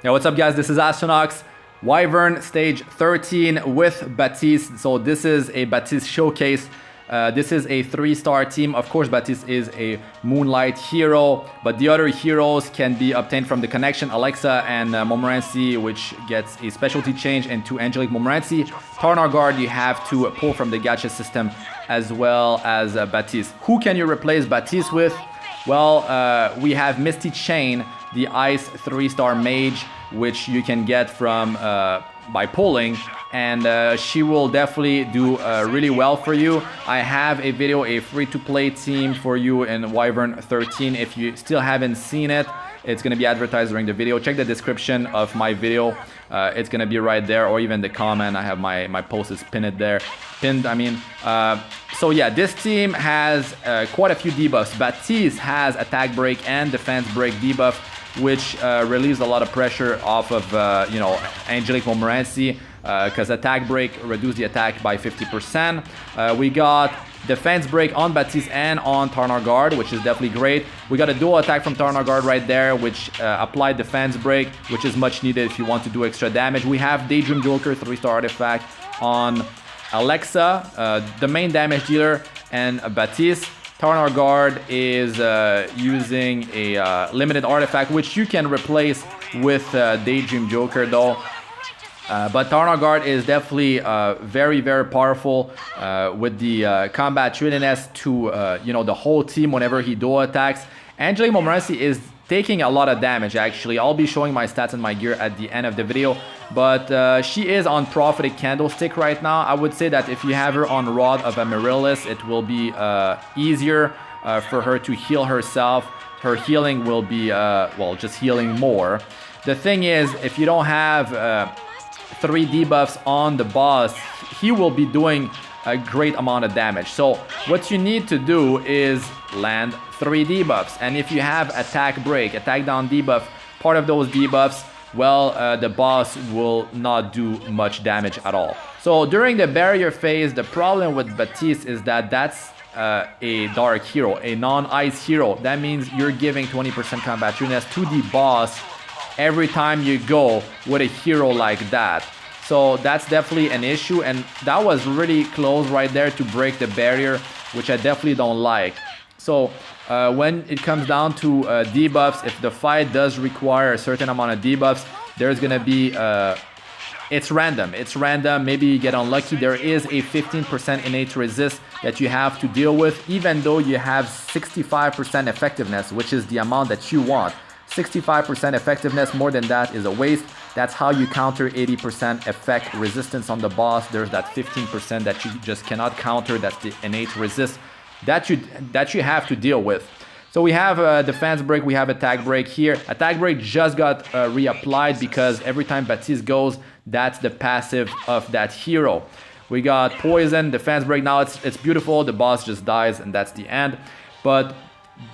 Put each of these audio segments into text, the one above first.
Yeah, what's up guys, this is Astranox, Wyvern stage 13 with Batisse. So this is a Batisse showcase. This is a 3-star team. Of course, Batisse is a Moonlight hero, but the other heroes can be obtained from the connection, Alexa and Montmorancy, which gets a specialty change into Angelic Montmorancy. Taranor Guard you have to pull from the gacha system, as well as Batisse. Who can you replace Batisse with? Well, we have Mistychain, the Ice 3-star mage, which you can get from by pulling, and she will definitely do really well for you. I have a video, a free-to-play team for you in Wyvern 13. If you still haven't seen it, it's going to be advertised during the video. Check the description of my video. It's going to be right there, or even the comment. I have my post is pinned there. So yeah, this team has quite a few debuffs. Batisse has attack break and defense break debuff, which relieves a lot of pressure off of Angelic Montmorancy, because attack break reduces the attack by 50%. We got defense break on Batisse and on Taranor Guard, which is definitely great. We got a dual attack from Taranor Guard right there, which applied defense break, which is much needed if you want to do extra damage. We have Daydream Joker 3-star artifact on Alexa, the main damage dealer, and Batisse. Taranor Guard is using a limited artifact, which you can replace with Daydream Joker though. But Taranor Guard is definitely very, very powerful with the combat readiness to the whole team whenever he dual attacks. Angelic Montmorancy is taking a lot of damage actually. I'll be showing my stats and my gear at the end of the video, but she is on Prophetic Candlestick right now. I would say that if you have her on Rod of Amaryllis, it will be easier for her to heal herself. Her healing will be, just healing more. The thing is, if you don't have 3 debuffs on the boss, he will be doing a great amount of damage. So what you need to do is land 3 debuffs, and if you have attack break, attack down debuff, part of those debuffs, well, the boss will not do much damage at all. So during the barrier phase, the problem with Batisse is that that's a dark hero, a non-ice hero. That means you're giving 20% combat readiness to the boss every time you go with a hero like that. So that's definitely an issue, and that was really close right there to break the barrier, which I definitely don't like. So when it comes down to debuffs, if the fight does require a certain amount of debuffs, there's gonna be it's random. Maybe you get unlucky. There is a 15% innate resist that you have to deal with, even though you have 65% effectiveness, which is the amount that you want. 65% effectiveness, more than that is a waste. That's how you counter 80% effect resistance on the boss. There's that 15% that you just cannot counter. That's the innate resist that you have to deal with. So we have defense break, we have attack break here. Attack break just got reapplied because every time Batisse goes, that's the passive of that hero. We got poison, defense break. Now it's beautiful. The boss just dies and that's the end. But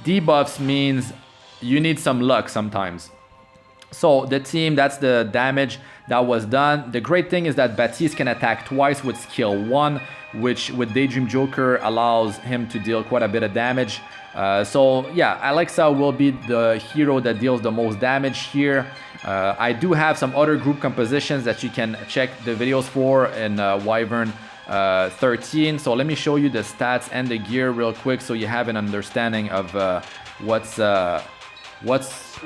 debuffs means you need some luck sometimes. So the team, that's the damage that was done. The great thing is that Batisse can attack twice with skill 1, which with Daydream Joker allows him to deal quite a bit of damage. So yeah, Alexa will be the hero that deals the most damage here. I do have some other group compositions that you can check the videos for in Wyvern 13. So let me show you the stats and the gear real quick so you have an understanding of what's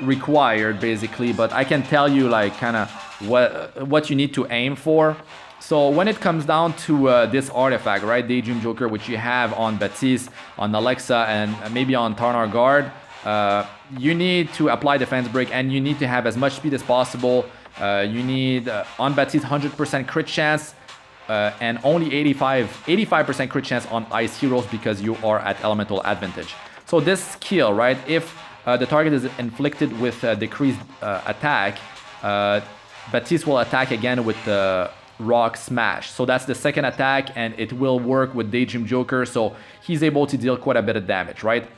required basically, but I can tell you like kind of what you need to aim for. So when it comes down to this artifact, right, Daydream Joker, which you have on Batisse, on Alexa, and maybe on Taranor Guard, you need to apply defense break, and you need to have as much speed as possible. You need on Batisse 100% crit chance, and only 85% crit chance on ice heroes because you are at elemental advantage. So this skill, right, if the target is inflicted with decreased attack, Batisse will attack again with the Rock Smash. So that's the second attack, and it will work with Daydream Joker, so he's able to deal quite a bit of damage, right?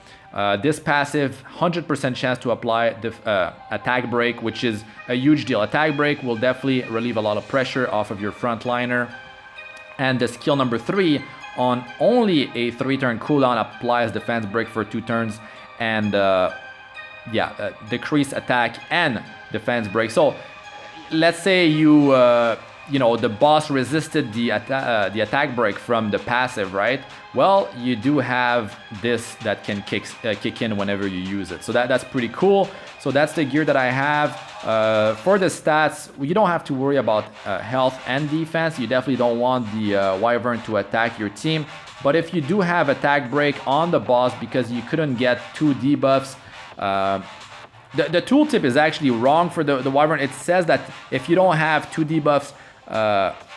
This passive, 100% chance to apply the attack break, which is a huge deal. Attack break will definitely relieve a lot of pressure off of your frontliner. And the skill number 3, on only a 3-turn cooldown, applies defense break for 2 turns, and decrease attack and defense break. So let's say you you know, the boss resisted the attack break from the passive, right? Well, you do have this that can kick in whenever you use it. So that's pretty cool. So that's the gear that I have. For the stats, you don't have to worry about health and defense. You definitely don't want the Wyvern to attack your team. But if you do have attack break on the boss because you couldn't get 2 debuffs, the tooltip is actually wrong for the Wyvern. It says that if you don't have 2 debuffs,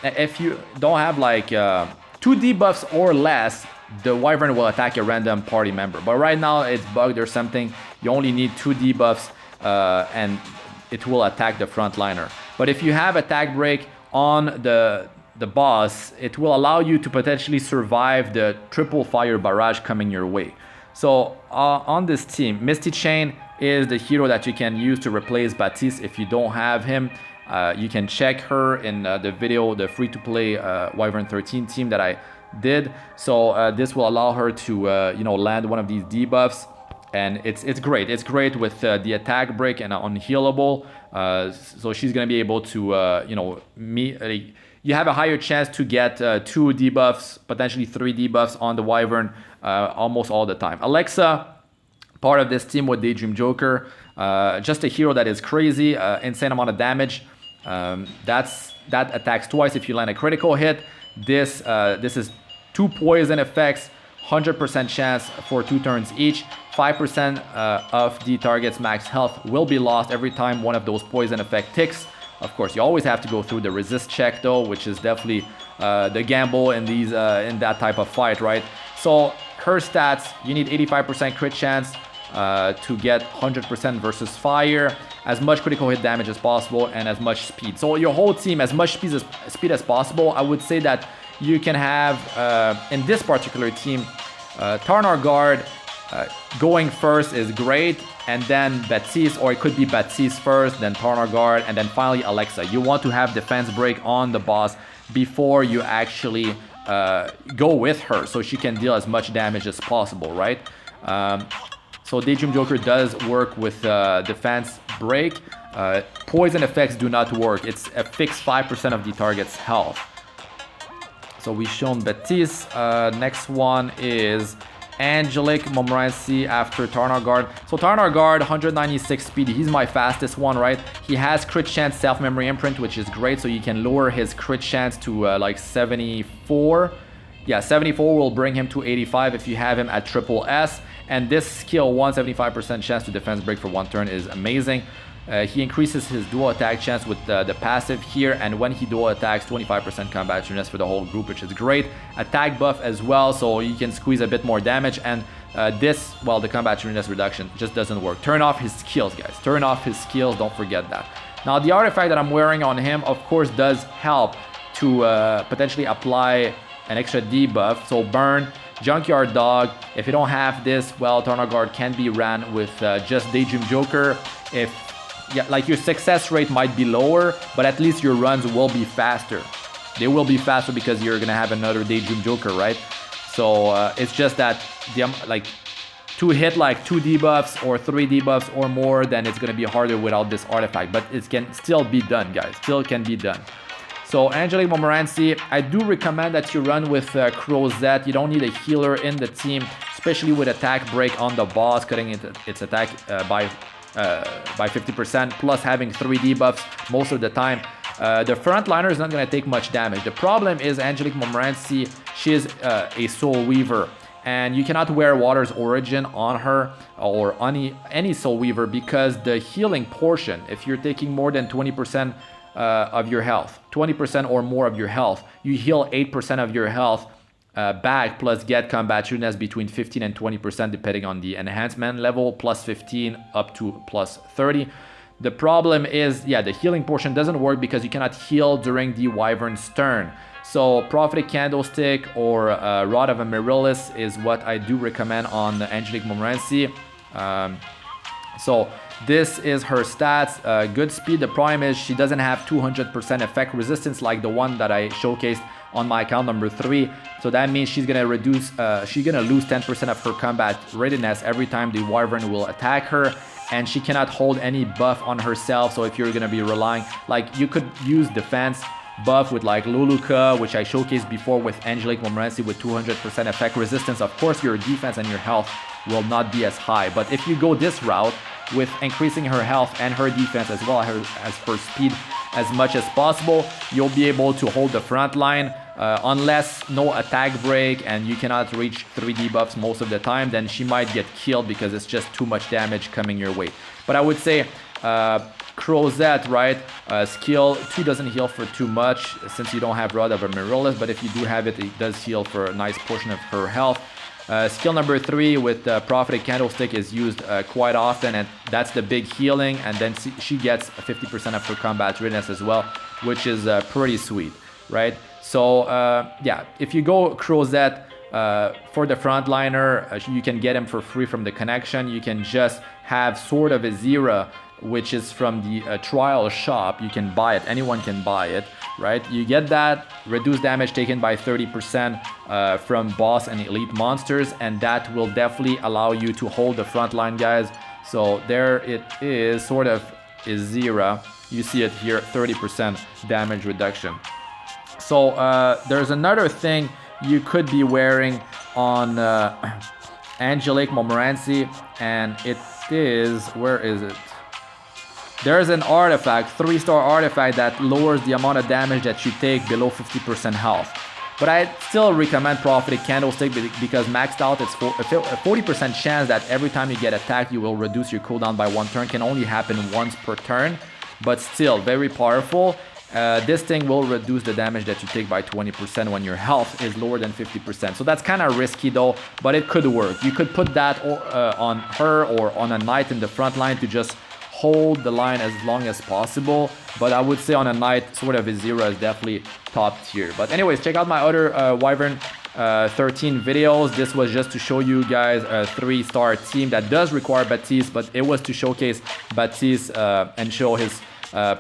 if you don't have like 2 debuffs or less, the Wyvern will attack a random party member. But right now it's bugged or something. You only need 2 debuffs and it will attack the frontliner. But if you have attack break on the boss, it will allow you to potentially survive the triple fire barrage coming your way. So on this team, Mistychain is the hero that you can use to replace Batisse if you don't have him. You can check her in the video, the free-to-play Wyvern 13 team that I did. So this will allow her to you know, land one of these debuffs, and it's great. It's great with the attack break and unhealable. So she's gonna be able to you know, you have a higher chance to get 2 debuffs, potentially 3 debuffs on the Wyvern almost all the time. Alexa, part of this team with Daydream Joker, just a hero that is crazy, insane amount of damage. That attacks twice if you land a critical hit. This is 2 poison effects, 100% chance for 2 turns each. 5% of the target's max health will be lost every time one of those poison effect ticks. Of course, you always have to go through the resist check though, which is definitely the gamble in these in that type of fight, right? So her stats, you need 85% crit chance to get 100% versus fire, as much critical hit damage as possible, and as much speed. So your whole team, as much speed as possible. I would say that you can have, in this particular team, Taranor Guard going first is great, and then Batisse, or it could be Batisse first, then Taranor Guard, and then finally Alexa. You want to have defense break on the boss before you actually go with her, so she can deal as much damage as possible, right? So Daydream Joker does work with defense break. Poison effects do not work. It's a fixed 5% of the target's health. So we've shown Batisse. Next one is Angelic Montmorancy after Taranor Guard. So Taranor Guard, 196 speed. He's my fastest one, right? He has crit chance self-memory imprint, which is great. So you can lower his crit chance to like 74. Yeah, 74 will bring him to 85 if you have him at triple S. And this skill, 175% chance to defense break for 1 turn, is amazing. He increases his dual attack chance with the passive here, and when he dual attacks, 25% combat shrewdness for the whole group, which is great. Attack buff as well, so you can squeeze a bit more damage, and this, well, the combat shrewdness reduction just doesn't work. Turn off his skills, guys. Turn off his skills, don't forget that. Now, the artifact that I'm wearing on him, of course, does help to potentially apply an extra debuff. So burn, Junkyard Dog. If you don't have this, well, Taranor Guard can be ran with just Daydream Joker. If, yeah, like, your success rate might be lower, but at least your runs will be faster. They will be faster because you're gonna have another Daydream Joker, right? So it's just that like to hit like 2 debuffs or 3 debuffs or more, then it's gonna be harder without this artifact. But it can still be done, guys. Still can be done. So Angelic Montmorancy, I do recommend that you run with Crozet. You don't need a healer in the team, especially with attack break on the boss, cutting its attack by 50%, plus having 3 debuffs most of the time. The frontliner is not going to take much damage. The problem is Angelic Montmorancy, she is a Soul Weaver, and you cannot wear Water's Origin on her or any Soul Weaver, because the healing portion, if you're taking more than 20% of your health, 20% or more of your health, you heal 8% of your health back, plus get combat shrewdness between 15 and 20% depending on the enhancement level, plus 15 up to plus 30. The problem is, yeah, the healing portion doesn't work because you cannot heal during the Wyvern's turn. So Prophetic Candlestick or Rod of Amaryllis is what I do recommend on Angelic Montmorancy. So this is her stats. Good speed. The problem is she doesn't have 200% effect resistance like the one that I showcased on my account number 3. So that means she's gonna lose 10% of her combat readiness every time the Wyvern will attack her. and she cannot hold any buff on herself. So if you're gonna be relying, like, you could use defense buff with like Luluka, which I showcased before with Angelic Montmorancy with 200% effect resistance. Of course, your defense and your health will not be as high, but if you go this route with increasing her health and her defense as well as her speed as much as possible, you'll be able to hold the front line. Unless no attack break and you cannot reach 3 debuffs most of the time, then she might get killed because it's just too much damage coming your way. But I would say Crozet, right? Skill 2 doesn't heal for too much since you don't have Rod of Amaryllis, but if you do have it, it does heal for a nice portion of her health. Skill number 3 with the Prophetic Candlestick is used quite often, and that's the big healing, and then she gets 50% of her combat readiness as well, which is pretty sweet, right? So yeah, if you go Crozet for the frontliner, you can get him for free from the connection. You can just have Sword of Azira, which is from the trial shop. You can buy it, anyone can buy it, right? You get that, reduce damage taken by 30% from boss and elite monsters, and that will definitely allow you to hold the front line, guys. So there it is, Sword of Azira. You see it here, 30% damage reduction. So there's another thing you could be wearing on Angelic Montmorancy, and it is, where is it? There's an artifact, 3-star artifact that lowers the amount of damage that you take below 50% health. But I still recommend Prophetic Candlestick because maxed out, it's a 40% chance that every time you get attacked, you will reduce your cooldown by 1 turn. Can only happen once per turn, but still very powerful. This thing will reduce the damage that you take by 20% when your health is lower than 50%. So that's kind of risky though, but it could work. You could put that on her or on a knight in the front line to just hold the line as long as possible. But I would say on a knight, Sword of Azira is definitely top tier. But anyways, check out my other Wyvern 13 videos. This was just to show you guys a 3-star team that does require Batisse, but it was to showcase Batisse and show his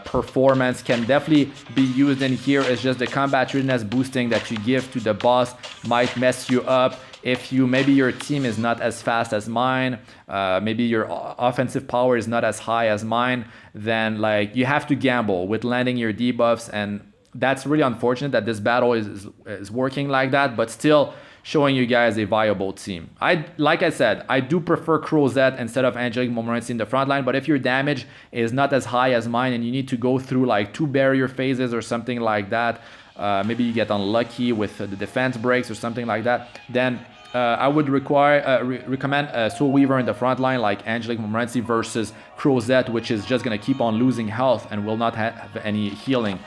performance. Can definitely be used in here. It's just the combat readiness boosting that you give to the boss might mess you up. If maybe your team is not as fast as mine, maybe your offensive power is not as high as mine, then like you have to gamble with landing your debuffs, and that's really unfortunate that this battle is working like that, but still showing you guys a viable team. Like I said, I do prefer Crozet instead of Angelic Montmorancy in the front line, but if your damage is not as high as mine and you need to go through like 2 barrier phases or something like that, maybe you get unlucky with the defense breaks or something like that, then I would recommend Soul Weaver in the front line like Angelic Montmorancy versus Crozet, which is just going to keep on losing health and will not have any healing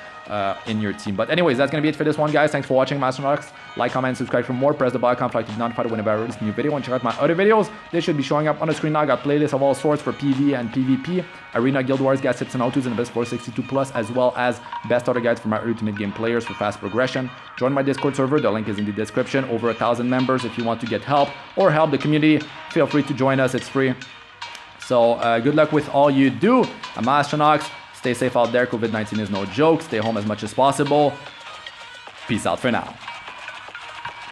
in your team. But anyways, that's going to be it for this one, guys. Thanks for watching, Astranox. Like, comment, subscribe for more. Press the bell icon for to be notified whenever I release a new video. And check out my other videos. They should be showing up on the screen now. I got playlists of all sorts for PvE and PvP, Arena, Guild Wars, Gas Hits and How-Tos, and the best 462+, as well as best starter guides for my early to mid-game players for fast progression. Join my Discord server. The link is in the description. Over 1,000 members. If you want to get help or help the community, feel free to join us. It's free. So good luck with all you do. I'm Astranox. Stay safe out there. COVID-19 is no joke. Stay home as much as possible. Peace out for now.